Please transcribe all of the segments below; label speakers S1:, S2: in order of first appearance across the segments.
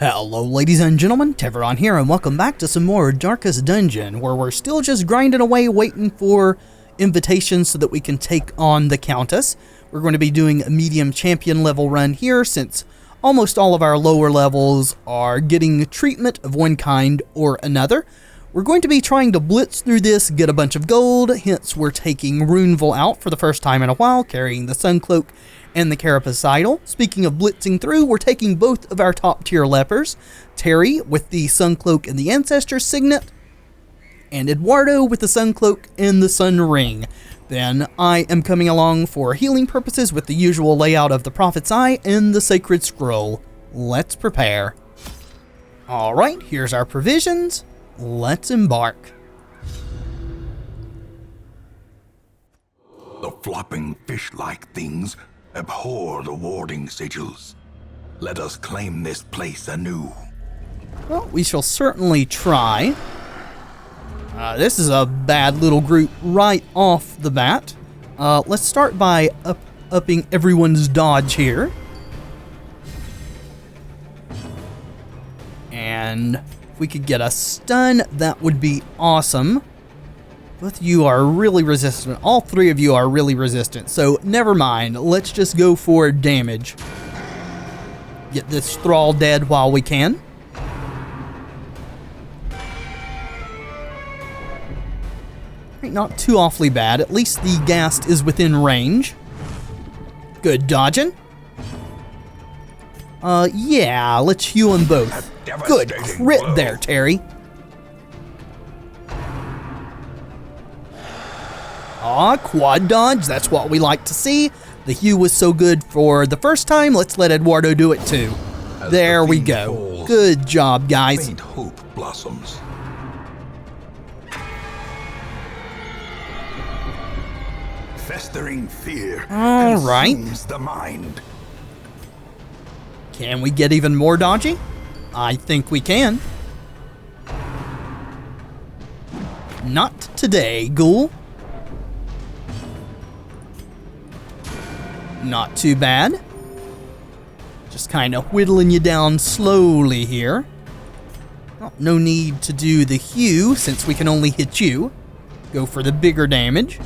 S1: Hello ladies and gentlemen, Tevaron here, and welcome back to some more Darkest Dungeon, where we're still just grinding away waiting for invitations so that we can take on the Countess. We're going to be doing a medium champion level run here, since almost all of our lower levels are getting treatment of one kind or another. We're going to be trying to blitz through this, get a bunch of gold, hence we're taking Runeville out for the first time in a while, carrying the Suncloak and the Carapace Idol. Speaking of blitzing through, we're taking both of our top tier lepers, Terry with the Suncloak and the Ancestor Signet, and Eduardo with the Suncloak and the Sun Ring. Then I am coming along for healing purposes with the usual layout of the Prophet's Eye and the Sacred Scroll. Let's prepare. Alright, here's our provisions. Let's embark.
S2: The flopping fish-like things abhor the warding sigils. Let us claim this place anew.
S1: Well, we shall certainly try. This is a bad little group right off the bat. Let's start by upping everyone's dodge here. And if we could get a stun, that would be awesome. Both of you are really resistant. All three of you are really resistant, so never mind. Let's just go for damage. Get this thrall dead while we can. Not too awfully bad. At least the ghast is within range. Good dodging. Yeah, let's heal them both. Good crit there, Terry. Aw, quad dodge, that's what we like to see. The heal was so good for the first time, let's let Eduardo do it too. There we go. Good job, guys.
S2: Faint hope blossoms. Festering fear consumes the mind.
S1: Can we get even more dodgy? I think we can. Not today, ghoul. Not too bad. Just kind of whittling you down slowly here. Well, no need to do the hew since we can only hit you. Go for the bigger damage.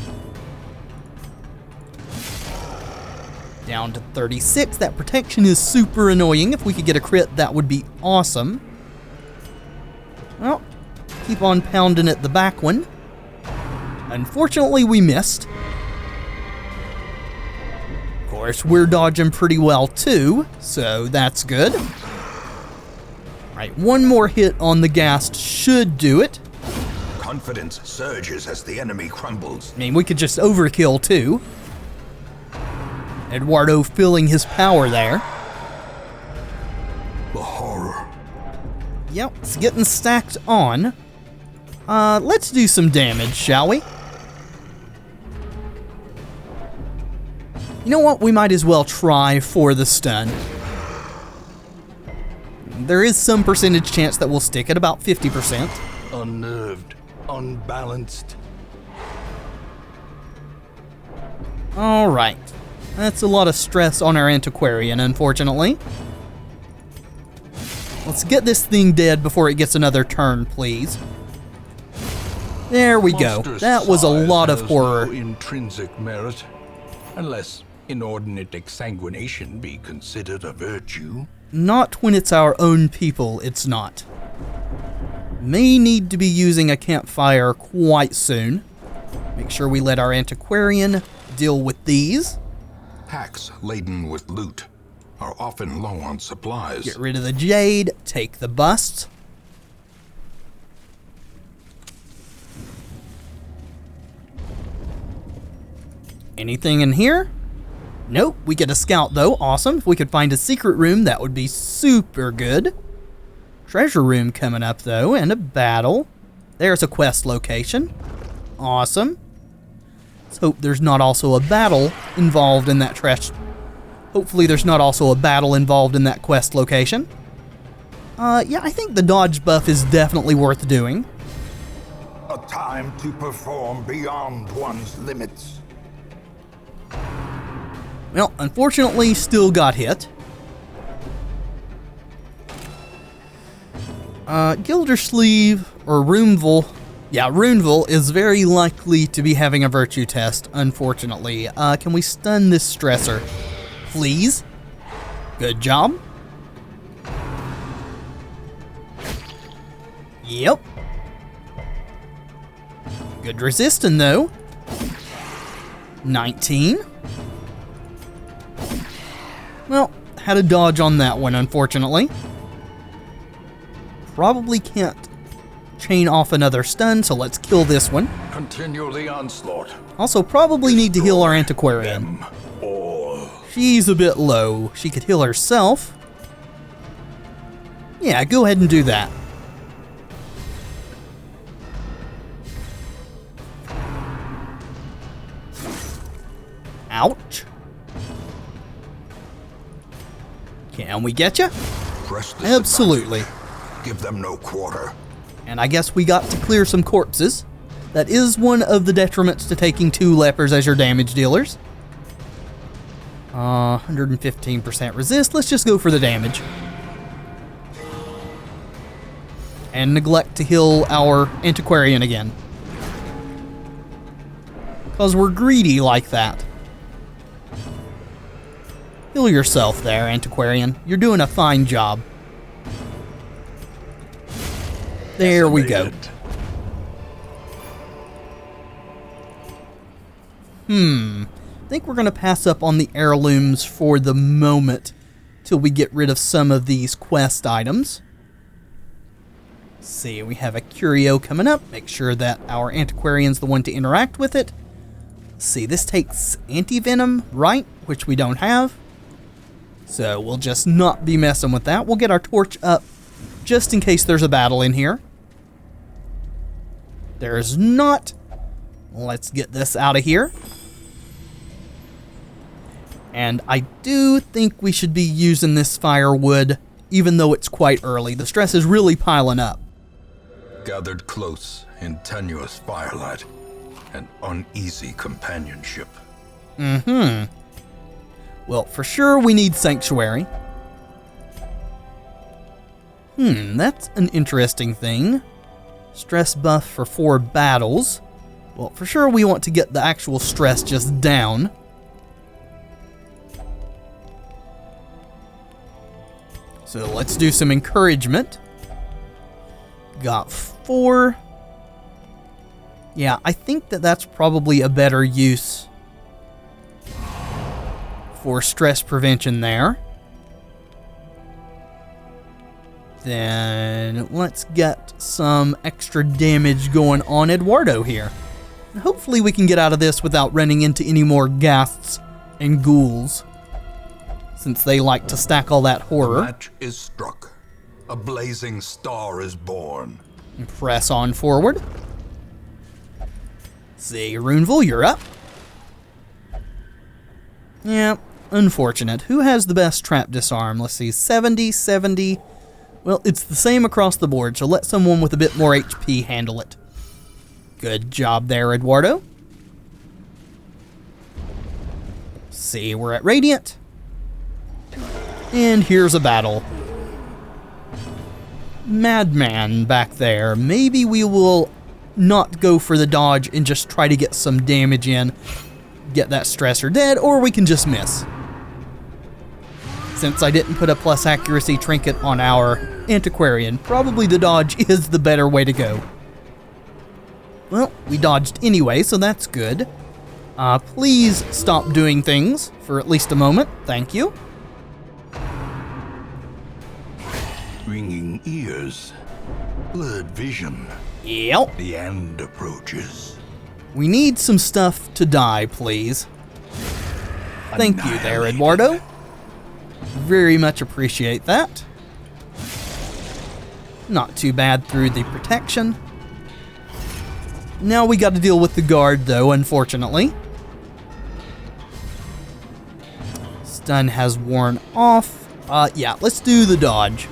S1: Down to 36. That protection is super annoying. If we could get a crit, that would be awesome. Well, keep on pounding at the back one. Unfortunately, we missed. Of course, we're dodging pretty well too, so that's good. Right, one more hit on the ghast should do it.
S2: Confidence surges as the enemy crumbles.
S1: I mean, we could just overkill too. Eduardo filling his power there.
S2: The horror.
S1: Yep, it's getting stacked on. Let's do some damage, shall we? You know what? We might as well try for the stun. There is some percentage chance that we'll stick at about 50%.
S2: Unnerved, unbalanced.
S1: Alright. That's a lot of stress on our antiquarian, unfortunately. Let's get this thing dead before it gets another turn, please. There we go. That was a lot of horror.
S2: No intrinsic merit, unless inordinate exsanguination be considered a virtue.
S1: Not when it's our own people, it's not. May need to be using a campfire quite soon. Make sure we let our antiquarian deal with these.
S2: Packs laden with loot are often low on supplies.
S1: Get rid of the jade, take the busts. Anything in here? Nope, we get a scout though, awesome. If we could find a secret room, that would be super good. Treasure room coming up though, and a battle. There's a quest location. Awesome. Let's hope there's not also a battle involved in that Hopefully there's not also a battle involved in that quest location. Yeah, I think the dodge buff is definitely worth doing.
S2: A time to perform beyond one's limits.
S1: Well, unfortunately, still got hit. Gildersleeve, or Runeville. Yeah, Runeville is very likely to be having a virtue test, unfortunately. Can we stun this stressor? Please? Good job. Yep. Good resisting, though. 19. Well, had a dodge on that one, unfortunately. Probably can't chain off another stun, so let's kill this one.
S2: Continue the onslaught.
S1: Also, probably need to heal our antiquarian.
S2: Them all.
S1: She's a bit low. She could heal herself. Yeah, go ahead and do that. Ouch. Can we get you?
S2: Press this
S1: Absolutely.
S2: advantage. Give them no quarter.
S1: And I guess we got to clear some corpses. That is one of the detriments to taking 2 lepers as your damage dealers. 115% resist. Let's just go for the damage. And neglect to heal our antiquarian again. Because we're greedy like that. Heal yourself there, antiquarian. You're doing a fine job. There we go. I think we're going to pass up on the heirlooms for the moment till we get rid of some of these quest items. Let's see, we have a curio coming up. Make sure that our antiquarian's the one to interact with it. Let's see, this takes anti-venom, right? Which we don't have. So we'll just not be messing with that. We'll get our torch up just in case there's a battle in here. There's not. Let's get this out of here. And I do think we should be using this firewood, even though it's quite early. The stress is really piling up.
S2: Gathered close in tenuous firelight and uneasy companionship.
S1: Well, for sure we need sanctuary. That's an interesting thing. Stress buff for 4 battles. Well, for sure we want to get the actual stress just down. So let's do some encouragement. Got 4. Yeah, I think that that's probably a better use for stress prevention there. Then let's get some extra damage going on Eduardo here. Hopefully we can get out of this without running into any more ghasts and ghouls, since they like to stack all that horror.
S2: The match is struck. A blazing star is born.
S1: And press on forward. See, Runeville, you're up. Yeah, unfortunate. Who has the best trap disarm? Let's see, 70, 70. Well, it's the same across the board, so let someone with a bit more HP handle it. Good job there, Eduardo. See, we're at Radiant. And here's a battle. Madman back there. Maybe we will not go for the dodge and just try to get some damage in. Get that stressor dead, or we can just miss. Since I didn't put a plus accuracy trinket on our antiquarian, probably the dodge is the better way to go. Well, we dodged anyway, so that's good. Please stop doing things for at least a moment. Thank you.
S2: Ringing ears. Blurred vision.
S1: Yep.
S2: The end approaches.
S1: We need some stuff to die, please. Thank you there, Eduardo. Very much appreciate that. Not too bad through the protection. Now we got to deal with the guard, though, unfortunately. Stun has worn off. Yeah, let's do the dodge.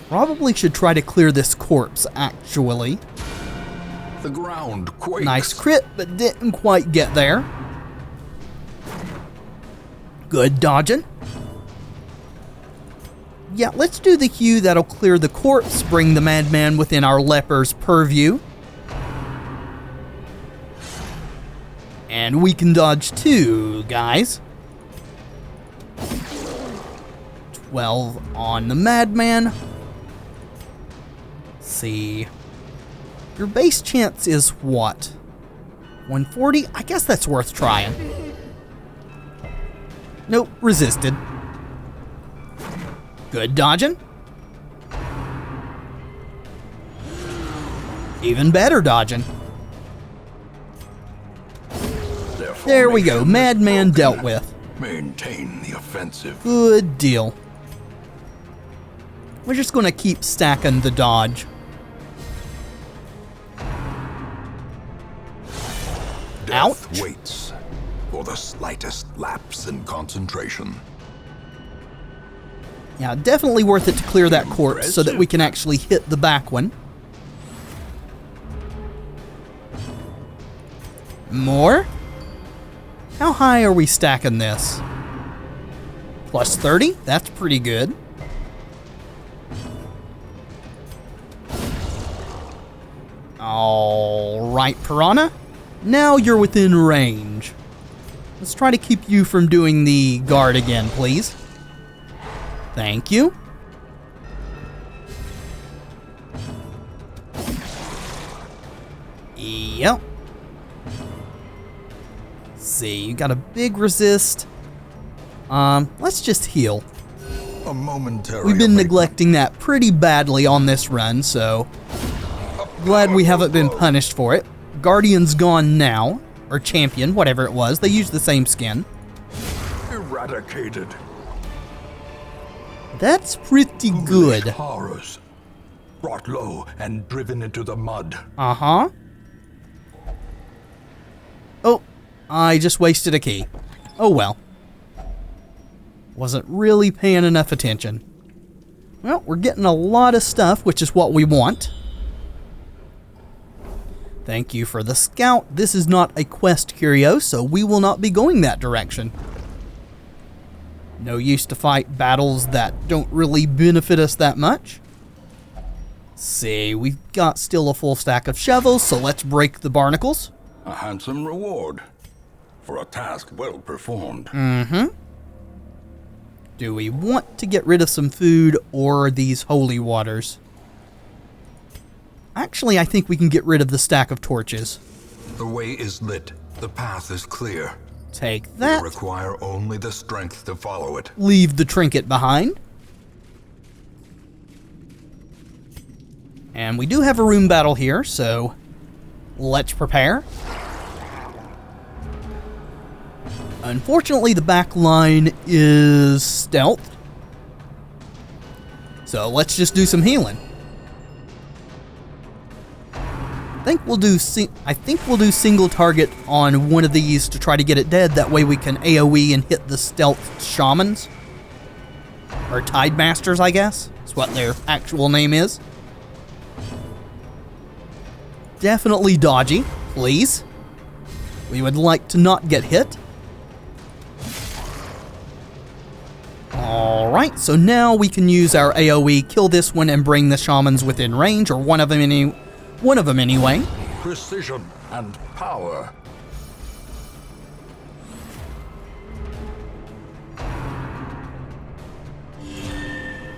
S1: Probably should try to clear this corpse, actually.
S2: The ground quakes.
S1: Nice crit, but didn't quite get there. Good dodging. Yeah, let's do the hue. That'll clear the corpse, bring the madman within our leper's purview. And we can dodge too, guys. 12 on the madman. Let's see. Your base chance is what? 140? I guess that's worth trying. Nope, resisted. Good dodging. Even better dodging. There we go, madman dealt with.
S2: Maintain the offensive.
S1: Good deal. We're just gonna keep stacking the dodge.
S2: Death
S1: Ouch.
S2: waits for the slightest lapse in concentration.
S1: Yeah, definitely worth it to clear that corpse so that we can actually hit the back one. More? How high are we stacking this? Plus 30? That's pretty good. Alright, Piranha. Now you're within range. Let's try to keep you from doing the guard again, please. Thank you. Yep. See, you got a big resist. Let's just heal.
S2: A momentary
S1: We've been
S2: abatement.
S1: neglecting that pretty badly on this run, so glad we haven't been punished for it. Guardian's gone now, or champion, whatever it was. They use the same skin.
S2: Eradicated.
S1: That's pretty
S2: Foolish
S1: good.
S2: horrors. Brought low and driven into the mud.
S1: Uh-huh. Oh, I just wasted a key. Oh well. Wasn't really paying enough attention. Well, we're getting a lot of stuff, which is what we want. Thank you for the scout. This is not a quest curio, so we will not be going that direction. No use to fight battles that don't really benefit us that much. See, we've got still a full stack of shovels, so let's break the barnacles.
S2: A handsome reward for a task well performed.
S1: Do we want to get rid of some food or these holy waters? Actually, I think we can get rid of the stack of torches.
S2: The way is lit. The path is clear.
S1: Take
S2: We
S1: that.
S2: require only the strength to follow it.
S1: Leave the trinket behind. And we do have a room battle here, so let's prepare. Unfortunately, the back line is stealth. So let's just do some healing. I think we'll do single target on one of these to try to get it dead. That way we can AoE and hit the stealth shamans. Or Tide Masters, I guess. That's what their actual name is. Definitely dodgy, please. We would like to not get hit. Alright, so now we can use our AoE, kill this one, and bring the shamans within range, or one of them anyway.
S2: Precision and power.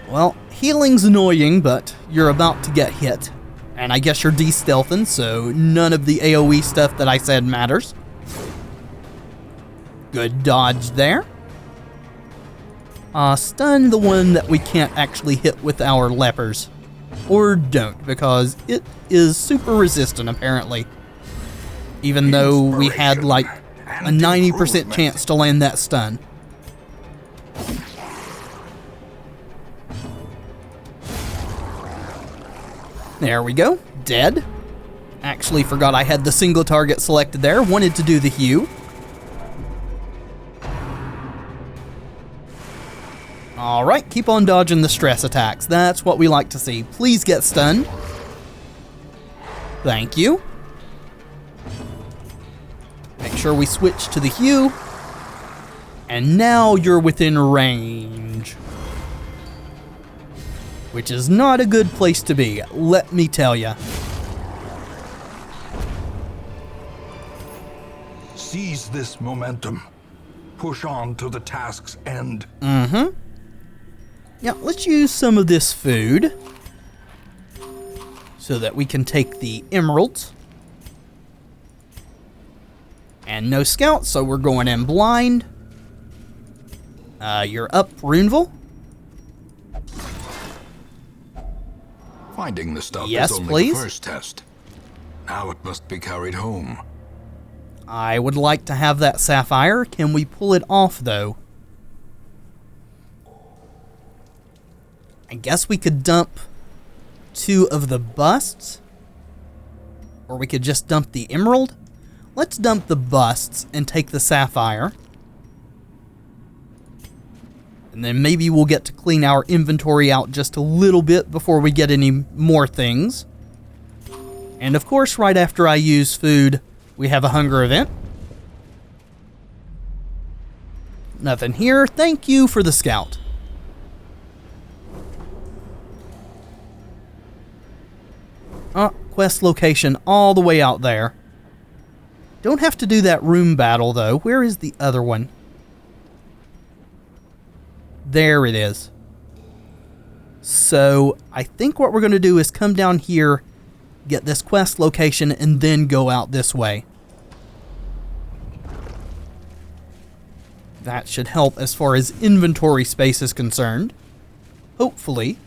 S1: Well, healing's annoying, but you're about to get hit. And I guess you're de-stealthing, so none of the AoE stuff that I said matters. Good dodge there. Stun the one that we can't actually hit with our lepers. Or don't, because it is super resistant, apparently. Even though we had, like, a 90% chance to land that stun. There we go. Dead. Actually forgot I had the single target selected there. Wanted to do the hue. Alright, keep on dodging the stress attacks. That's what we like to see. Please get stunned. Thank you. Make sure we switch to the hue. And now you're within range. which is not a good place to be, let me tell ya.
S2: Seize this momentum. Push on to the task's end.
S1: Yeah, let's use some of this food so that we can take the emeralds. And no scouts, so we're going in blind. You're up, Runeville.
S2: Finding the stuff
S1: Yes,
S2: is only
S1: please.
S2: the first test. Now it must be carried home.
S1: I would like to have that sapphire. Can we pull it off, though? I guess we could dump 2 of the busts. Or we could just dump the emerald. Let's dump the busts and take the sapphire. And then maybe we'll get to clean our inventory out just a little bit before we get any more things. And of course, right after I use food, we have a hunger event. Nothing here. Thank you for the scout. Quest location all the way out there. Don't have to do that room battle, though. Where is the other one? There it is. So, I think what we're going to do is come down here, get this quest location, and then go out this way. That should help as far as inventory space is concerned. Hopefully.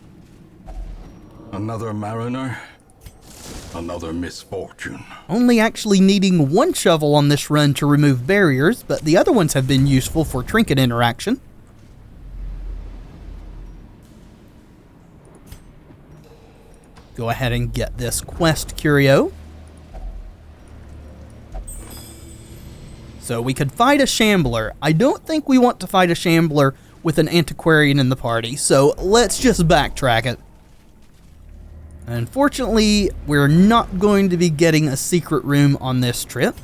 S2: Another mariner? Another misfortune.
S1: Only actually needing 1 shovel on this run to remove barriers, but the other ones have been useful for trinket interaction. Go ahead and get this quest curio. So we could fight a shambler. I don't think we want to fight a shambler with an antiquarian in the party, so let's just backtrack it. Unfortunately, we're not going to be getting a secret room on this trip.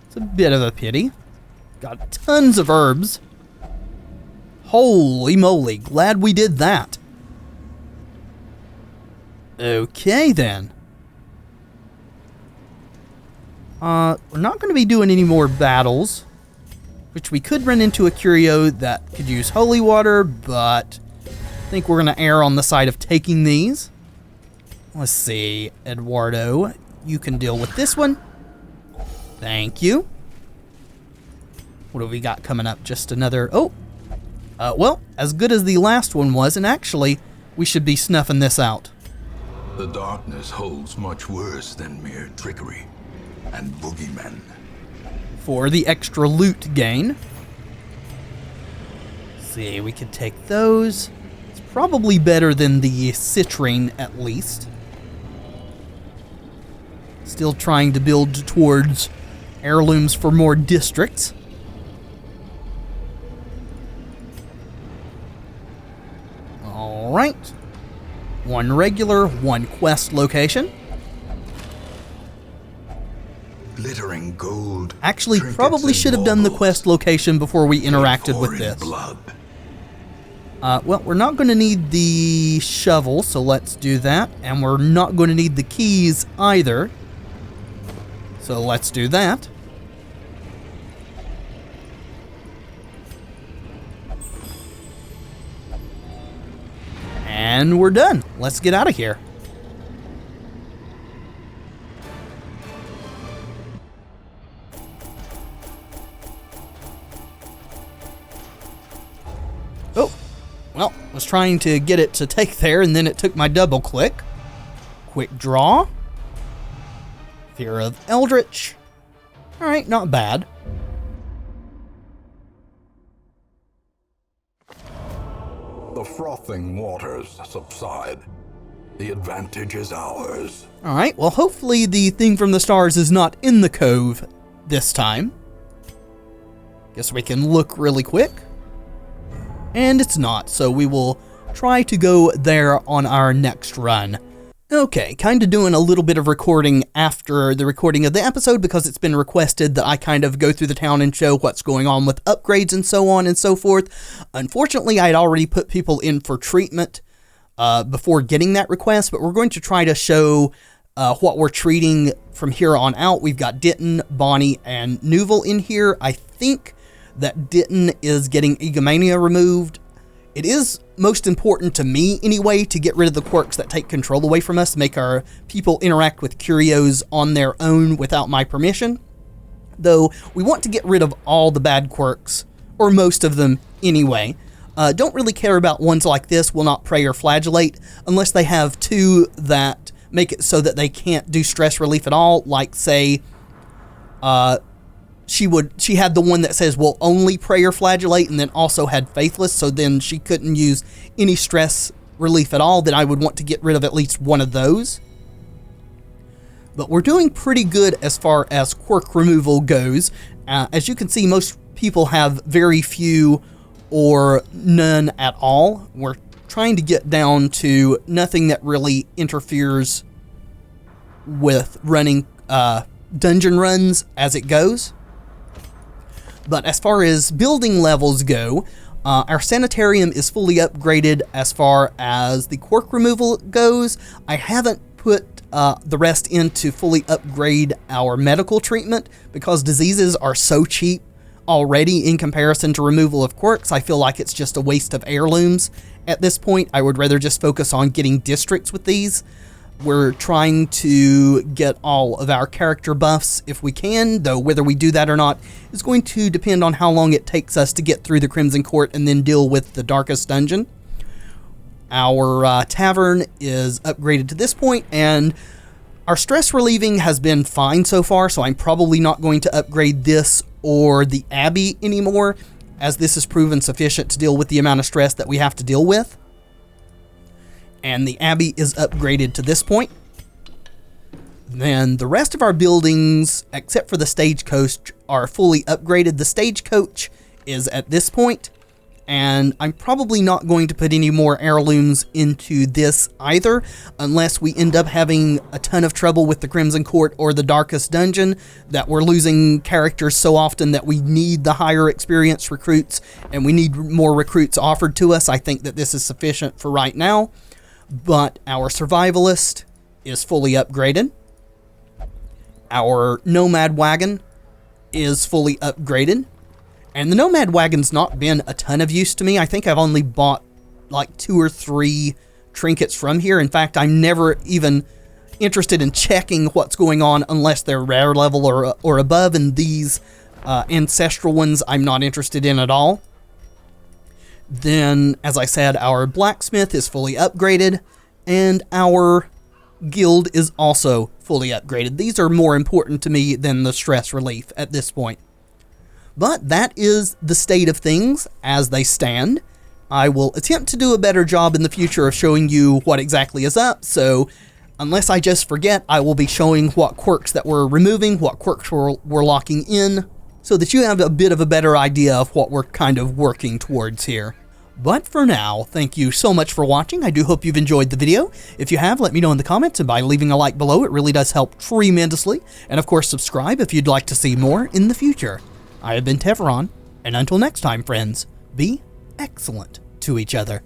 S1: It's a bit of a pity. Got tons of herbs. Holy moly, glad we did that. Okay, then. We're not going to be doing any more battles, which we could run into a curio that could use holy water, but I think we're going to err on the side of taking these. Let's see, Eduardo, you can deal with this one. Thank you. What have we got coming up? Just another... well, as good as the last one was, and actually, we should be snuffing this out.
S2: The darkness holds much worse than mere trickery and boogeymen.
S1: For the extra loot gain. Let's see, we could take those. It's probably better than the citrine, at least. Still trying to build towards heirlooms for more districts. Alright. 1 regular, 1 quest location.
S2: Glittering gold.
S1: Actually, probably should have done the quest location before we interacted with this.
S2: Blood.
S1: Well, we're not going to need the shovel, so let's do that. And we're not going to need the keys either. So let's do that. And we're done. Let's get out of here. Oh, well, I was trying to get it to take there, and then it took my double click. Quick draw. Fear of Eldritch. Alright, not bad.
S2: The frothing waters subside. The advantage is ours.
S1: Alright, well, hopefully the thing from the stars is not in the cove this time. Guess we can look really quick. And it's not, so we will try to go there on our next run. Okay, kind of doing a little bit of recording after the recording of the episode because it's been requested that I kind of go through the town and show what's going on with upgrades and so on and so forth. Unfortunately, I had already put people in for treatment before getting that request, but we're going to try to show what we're treating from here on out. We've got Ditton, Bonnie, and Nuval in here. I think that Ditton is getting egomania removed. It is most important to me, anyway, to get rid of the quirks that take control away from us, make our people interact with curios on their own without my permission. Though, we want to get rid of all the bad quirks, or most of them anyway. Don't really care about ones like this, will not prey or flagellate, unless they have two that make it so that they can't do stress relief at all, like, say, she had the one that says will only pray or flagellate, and then also had faithless, so then she couldn't use any stress relief at all. Then I would want to get rid of at least one of those. But we're doing pretty good as far as quirk removal goes. As you can see, most people have very few or none at all. We're trying to get down to nothing that really interferes with running dungeon runs as it goes. But as far as building levels go, our sanitarium is fully upgraded as far as the quirk removal goes. I haven't put the rest in to fully upgrade our medical treatment because diseases are so cheap already in comparison to removal of quirks. I feel like it's just a waste of heirlooms at this point. I would rather just focus on getting districts with these. We're trying to get all of our character buffs if we can, though whether we do that or not is going to depend on how long it takes us to get through the Crimson Court and then deal with the Darkest Dungeon. Our tavern is upgraded to this point, and our stress relieving has been fine so far, so I'm probably not going to upgrade this or the Abbey anymore, as this has proven sufficient to deal with the amount of stress that we have to deal with. And the Abbey is upgraded to this point. Then the rest of our buildings, except for the Stagecoach, are fully upgraded. The Stagecoach is at this point, and I'm probably not going to put any more heirlooms into this either, unless we end up having a ton of trouble with the Crimson Court or the Darkest Dungeon, that we're losing characters so often that we need the higher experienced recruits, and we need more recruits offered to us. I think that this is sufficient for right now. But our Survivalist is fully upgraded. Our Nomad Wagon is fully upgraded. And the Nomad Wagon's not been a ton of use to me. I think I've only bought like 2 or 3 trinkets from here. In fact, I'm never even interested in checking what's going on unless they're rare level or above. And these ancestral ones I'm not interested in at all. Then, as I said, our blacksmith is fully upgraded, and our guild is also fully upgraded. These are more important to me than the stress relief at this point. But that is the state of things as they stand. I will attempt to do a better job in the future of showing you what exactly is up, so unless I just forget, I will be showing what quirks that we're removing, what quirks we're locking in, so that you have a bit of a better idea of what we're kind of working towards here. But for now, thank you so much for watching. I do hope you've enjoyed the video. If you have, let me know in the comments, and by leaving a like below, it really does help tremendously. And of course, subscribe if you'd like to see more in the future. I have been Tevaron, and until next time, friends, be excellent to each other.